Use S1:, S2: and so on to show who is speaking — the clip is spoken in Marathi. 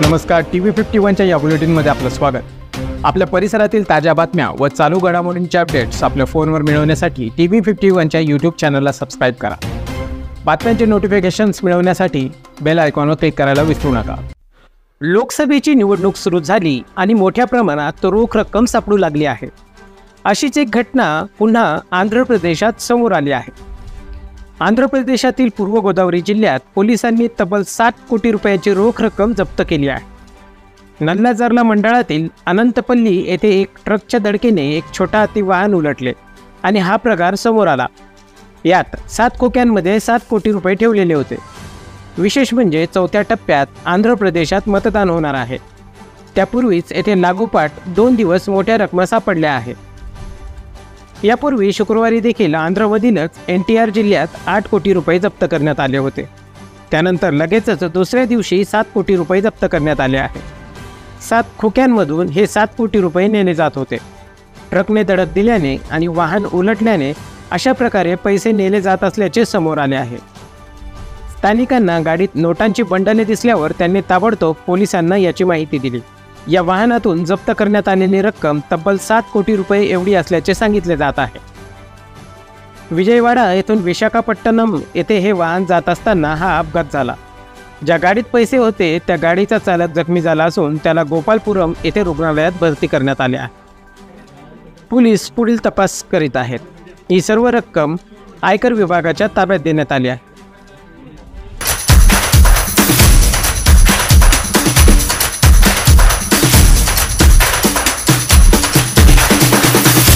S1: नमस्कार, TV51च्या या बुलेटिनमध्ये आपलं स्वागत। आपल्या परिसरातील ताज्या बातम्या व चालू घडामोडींचे अपडेट्स आपल्या फोनवर मिळवण्यासाठी TV51च्या YouTube चॅनलला सबस्क्राइब करा। बातम्यांचे नोटिफिकेशन्स मिळवण्यासाठी बेल आयकॉनवर क्लिक करायला विसरू नका। लोकसभेची निवडणूक सुरू झाली आणि मोठ्या प्रमाणात रोख रक्कम सापडू लागली आहे। अशीच एक घटना पुन्हा आंध्र प्रदेशात समोर आली आहे। आंध्र प्रदेशातील पूर्व गोदावरी जिल्ह्यात पोलिसांनी तब्बल 60 कोटी रुपयाची रोख रक्कम जप्त केली आहे। नल्लाजर्ला मंडळातील अनंतपल्ली येथे एक ट्रकच्या धडकेने एक छोटा हत्ती वाहन उलटले आणि हा प्रकार समोर आला। यात 7 खोक्यांमध्ये 7 कोटी रुपये ठेवलेले होते। विशेष म्हणजे चौथ्या टप्प्यात आंध्र प्रदेशात मतदान होणार आहे। त्यापूर्वीच येथे लागोपाठ 2 दिवस मोठ्या रकमा सापडल्या आहेत। यापूर्वी शुक्रवारी देखील आंध्रमधीलच NTR जिल्ह्यात 8 कोटी रुपये जप्त करण्यात आले होते। त्यानंतर लगेचच दुसऱ्या दिवशी 7 कोटी रुपये जप्त करण्यात आले आहेत। 7 खोक्यांमधून हे 7 कोटी रुपये नेले जात होते। ट्रकने धडक दिल्याने आणि वाहन उलटल्याने अशा प्रकारे पैसे नेले जात असल्याचे समोर आले आहे। स्थानिकांना गाडीत नोटांची बंडले दिसल्यावर त्यांनी ताबडतोब पोलिसांना याची माहिती दिली। या वाहनातून जप्त करण्यात आलेली रक्कम तब्बल 7 कोटी रुपये एवढी असल्याचे सांगितले जात आहे। विजयवाडा येथून विशाखापट्टणम येथे हे वाहन जात असताना हा अपघात झाला। ज्या गाडीत पैसे होते त्या गाडीचा चालक जखमी झाला असून त्याला गोपालपुरम येथे रुग्णालयात भरती करण्यात आले आहे। पोलीस पुढील तपास करीत आहेत। ही सर्व रक्कम आयकर विभागाच्या ताब्यात देण्यात आली आहे।